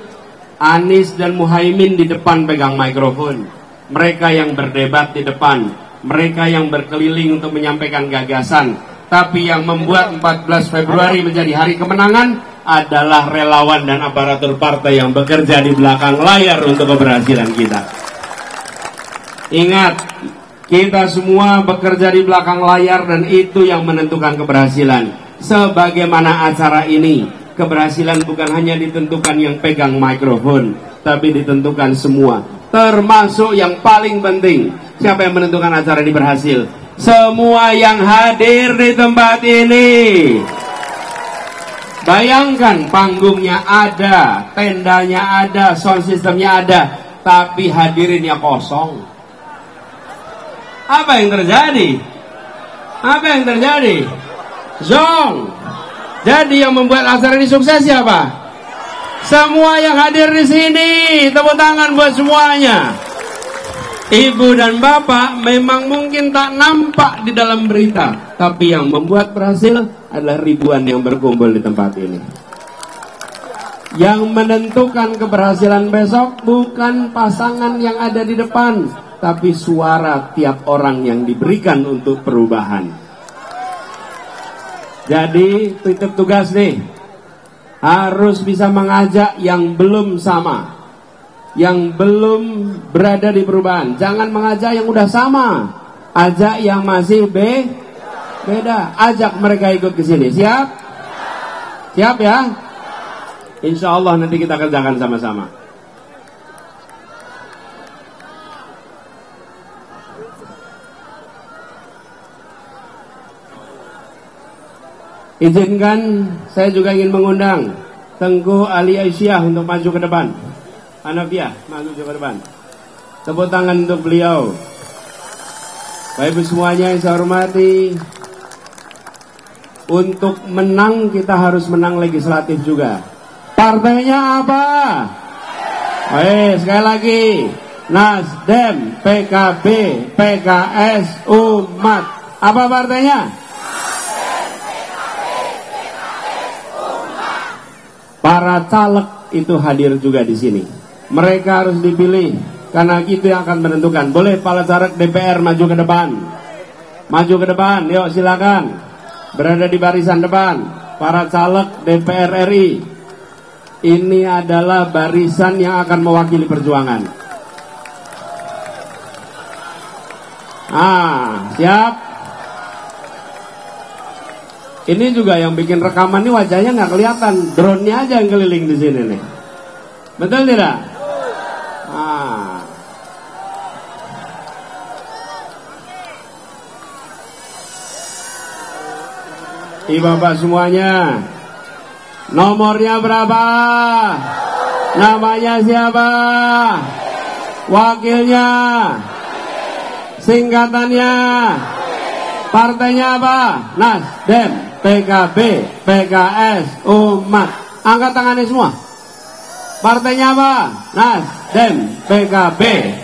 Anies dan Muhaimin di depan pegang mikrofon. Mereka yang berdebat di depan, mereka yang berkeliling untuk menyampaikan gagasan. Tapi yang membuat 14 Februari menjadi hari kemenangan adalah relawan dan aparatur partai yang bekerja di belakang layar untuk keberhasilan kita. Ingat, kita semua bekerja di belakang layar dan itu yang menentukan keberhasilan. Sebagaimana acara ini, keberhasilan bukan hanya ditentukan yang pegang mikrofon, tapi ditentukan semua. Termasuk yang paling penting, siapa yang menentukan acara ini berhasil? Semua yang hadir di tempat ini. Bayangkan, panggungnya ada, tendanya ada, sound systemnya ada, tapi hadirinnya kosong. Apa yang terjadi? Apa yang terjadi? Zong. Jadi yang membuat acara ini sukses siapa? Semua yang hadir di sini. Tepuk tangan buat semuanya. Ibu dan bapak memang mungkin tak nampak di dalam berita, tapi yang membuat berhasil adalah ribuan yang berkumpul di tempat ini. Yang menentukan keberhasilan besok bukan pasangan yang ada di depan, tapi suara tiap orang yang diberikan untuk perubahan. Jadi titip tugas nih, harus bisa mengajak yang belum sama, yang belum berada di perubahan. Jangan mengajak yang udah sama, ajak yang masih beda. Ajak mereka ikut ke sini. Siap? Siap ya? Insya Allah nanti kita kerjakan sama-sama. Izinkan, saya juga ingin mengundang Tengku Ali Aisyah untuk maju ke depan. Hanafiah, maju ke depan. Tepuk tangan untuk beliau. Bapak Ibu semuanya yang saya hormati, untuk menang kita harus menang legislatif juga. Partainya apa? Sekali lagi, Nasdem, PKB, PKS, Umat. Apa partainya? Para caleg itu hadir juga di sini. Mereka harus dipilih karena itu yang akan menentukan. Boleh para caleg DPR maju ke depan. Maju ke depan, yuk silakan. Berada di barisan depan. Para caleg DPR RI. Ini adalah barisan yang akan mewakili perjuangan. Siap? Ini juga yang bikin rekaman ini wajahnya nggak kelihatan, drone-nya aja yang keliling di sini nih. Betul tidak? Bapak semuanya. Nomornya berapa? Namanya siapa? Wakilnya? Singkatannya? Partainya apa? Nasdem, PKB, PKS, Umat. Angkat tangannya semua. Partainya apa? Nasdem, PKB,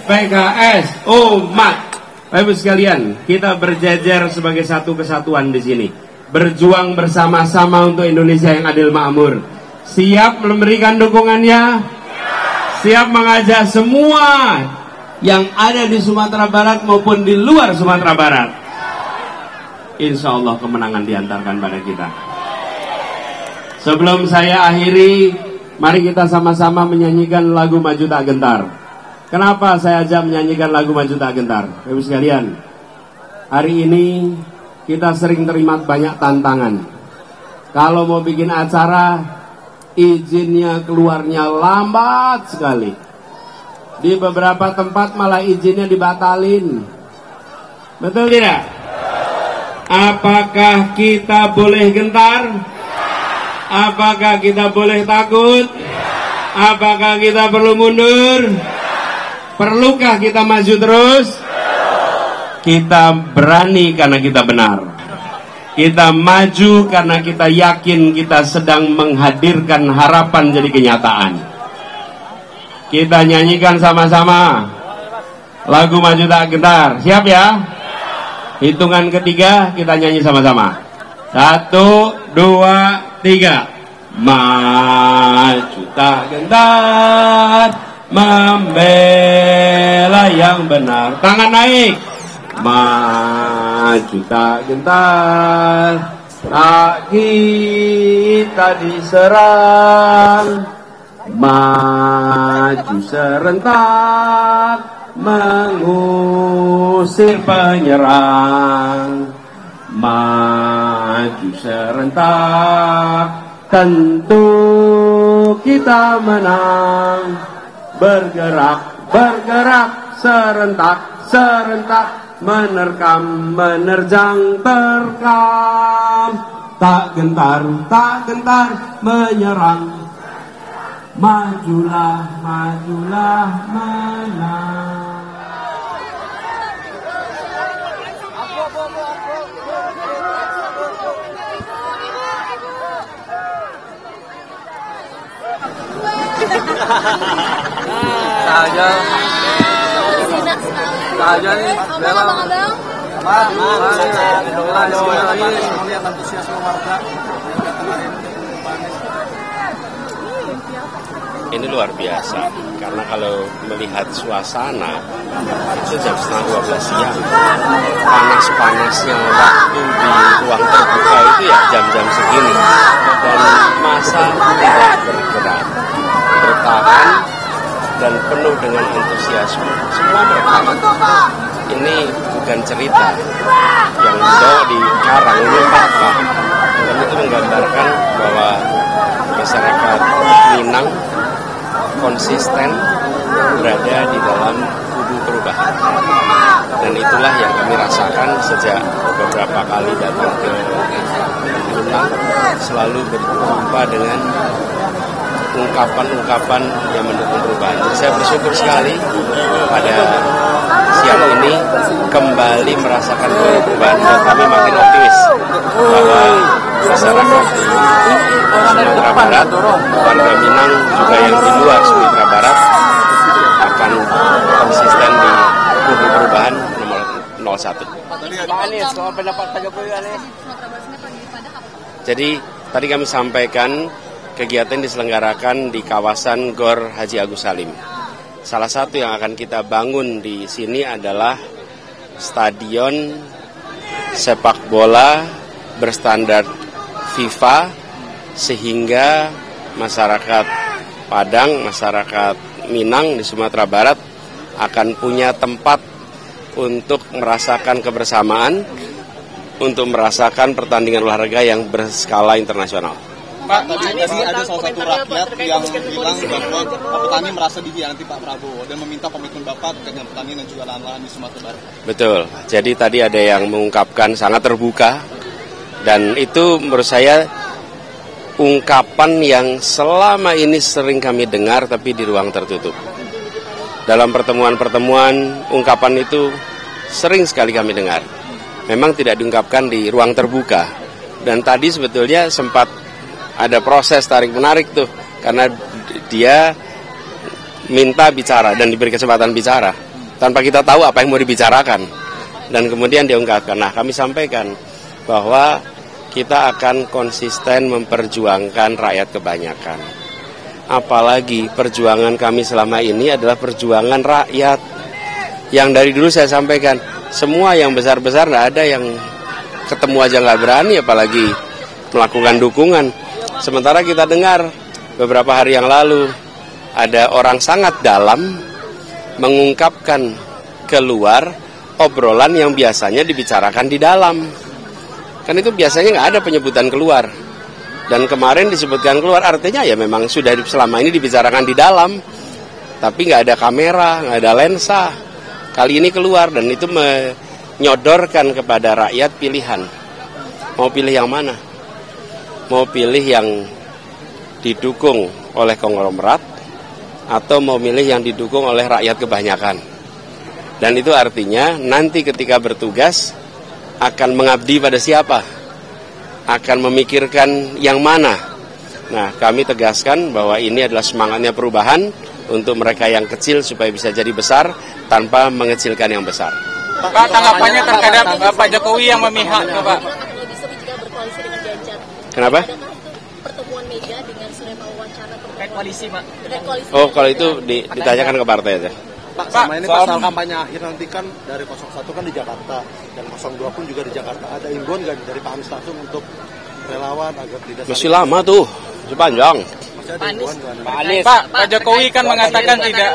PKS, Umat. Bapak Ibu sekalian, kita berjejer sebagai satu kesatuan di sini. Berjuang bersama-sama untuk Indonesia yang adil makmur. Siap memberikan dukungannya? Siap mengajak semua yang ada di Sumatera Barat maupun di luar Sumatera Barat. Insya Allah kemenangan diantarkan pada kita. Sebelum saya akhiri, mari kita sama-sama menyanyikan lagu Maju Tak Gentar. Kenapa saya ajak menyanyikan lagu Maju Tak Gentar? Bapak sekalian, hari ini kita sering terima banyak tantangan. Kalau mau bikin acara, izinnya keluarnya lambat sekali. Di beberapa tempat malah izinnya dibatalin. Betul tidak? Apakah kita boleh gentar? Apakah kita boleh takut? Apakah kita perlu mundur? Perlukah kita maju terus? Kita berani karena kita benar. Kita maju karena kita yakin kita sedang menghadirkan harapan jadi kenyataan. Kita nyanyikan sama-sama lagu Maju Tak Gentar. Siap ya? Hitungan ketiga kita nyanyi sama-sama. 1, 2, 3. Maju tak gentar, membela yang benar. Tangan naik. Maju tak gentar, tak kita diserang. Maju serentak, mengusir penyerang. Maju serentak, tentu kita menang. Bergerak, bergerak, serentak, serentak, menerkam, menerjang, terkam. Tak gentar, menyerang. Majulah, majulah, menang. Saja nih, memang lihat antusiasme warga. Ini luar biasa, karena kalau melihat suasana itu jam 11:30 siang, panas-panasnya waktu di ruang terbuka itu ya jam-jam segini, dan masa tidak bergerak, bertahan dan penuh dengan antusiasme. Semua bertahan. Ini bukan cerita yang dibawa di karang, ini fakta, dan itu menggambarkan bahwa masyarakat Minang konsisten berada di dalam kubu perubahan, dan itulah yang kami rasakan sejak beberapa kali datang ke Minang, selalu berjumpa dengan ungkapan-ungkapan yang mendukung perubahan. Jadi saya bersyukur sekali pada siang ini kembali merasakan perubahan, dan kami makin optimis bahwa masyarakat di Sumatera Barat, warga Minang juga yang di luar Sumatera Barat akan konsisten di kubu perubahan nomor 01. Jadi tadi kami sampaikan kegiatan diselenggarakan di kawasan Gor Haji Agus Salim. Salah satu yang akan kita bangun di sini adalah stadion sepak bola berstandar FIFA, sehingga masyarakat Padang, masyarakat Minang di Sumatera Barat akan punya tempat untuk merasakan kebersamaan, untuk merasakan pertandingan olahraga yang berskala internasional. Pak, tadi ada salah satu rakyat yang bilang bahwa petani merasa dikhianati Pak Prabowo dan meminta komitmen Bapak terkait dengan petani dan juga lahan-lahan di Sumatera Barat. Betul, jadi tadi ada yang mengungkapkan sangat terbuka Dan itu menurut saya ungkapan yang selama ini sering kami dengar tapi di ruang tertutup. Dalam pertemuan-pertemuan, ungkapan itu sering sekali kami dengar. Memang tidak diungkapkan di ruang terbuka. Dan tadi sebetulnya sempat ada proses tarik-menarik tuh, karena dia minta bicara dan diberi kesempatan bicara tanpa kita tahu apa yang mau dibicarakan. Dan kemudian dia ungkapkan. Nah, kami sampaikan bahwa kita akan konsisten memperjuangkan rakyat kebanyakan. Apalagi perjuangan kami selama ini adalah perjuangan rakyat. Yang dari dulu saya sampaikan, semua yang besar-besar nggak ada yang ketemu aja nggak berani, apalagi melakukan dukungan. Sementara kita dengar beberapa hari yang lalu ada orang sangat dalam mengungkapkan keluar obrolan yang biasanya dibicarakan di dalam. Kan itu biasanya nggak ada penyebutan keluar. Dan kemarin disebutkan keluar, artinya ya memang sudah selama ini dibicarakan di dalam. Tapi nggak ada kamera, nggak ada lensa. Kali ini keluar, dan itu menyodorkan kepada rakyat pilihan. Mau pilih yang mana? Mau pilih yang didukung oleh konglomerat, atau mau milih yang didukung oleh rakyat kebanyakan. Dan itu artinya nanti ketika bertugas akan mengabdi pada siapa? Akan memikirkan yang mana? Nah, kami tegaskan bahwa ini adalah semangatnya perubahan untuk mereka yang kecil supaya bisa jadi besar tanpa mengecilkan yang besar. Pak, tanggapannya terhadap Pak Jokowi yang memihak, Pak? Kenapa? Pertemuan media dengan Surya Paloh wacana terkait koalisi, Pak. Oh, kalau itu ditanyakan ke partai aja. Pak, sama ini pasal kampanye akhir nanti kan dari 01 kan di Jakarta dan 02 pun juga di Jakarta. Ada imbauan nggak dari Pak Anies langsung untuk relawan agar tidak? Masih lama tuh, masih panjang. Pak Jokowi kan mengatakan tidak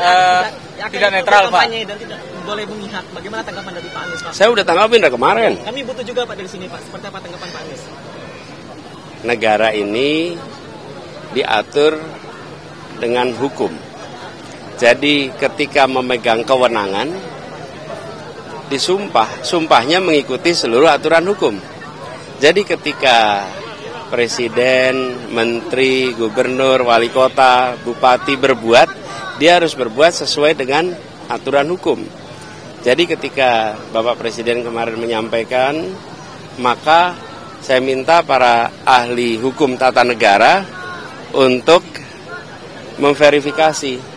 netral, Pak. Dan tidak boleh memihak. Bagaimana tanggapan dari Pak Anies, Pak? Saya udah tanggapin dari kemarin. Kami butuh juga, Pak, dari sini, Pak. Seperti apa tanggapan Pak Anies? Negara ini diatur dengan hukum. Jadi ketika memegang kewenangan, sumpahnya mengikuti seluruh aturan hukum. Jadi ketika presiden, menteri, gubernur, wali kota, bupati berbuat, dia harus berbuat sesuai dengan aturan hukum. Jadi ketika Bapak Presiden kemarin menyampaikan, maka saya minta para ahli hukum tata negara untuk memverifikasi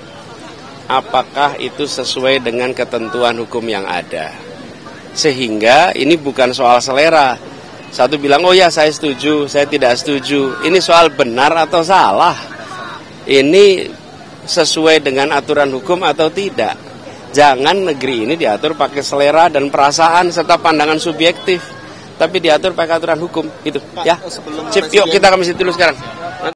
apakah itu sesuai dengan ketentuan hukum yang ada. Sehingga ini bukan soal selera. Satu bilang, oh ya saya setuju, saya tidak setuju. Ini soal benar atau salah. Ini sesuai dengan aturan hukum atau tidak. Jangan negeri ini diatur pakai selera dan perasaan serta pandangan subjektif. Tapi diatur pakai aturan hukum. Gitu. Ya. Sip, yuk kita ke masjid dulu sekarang.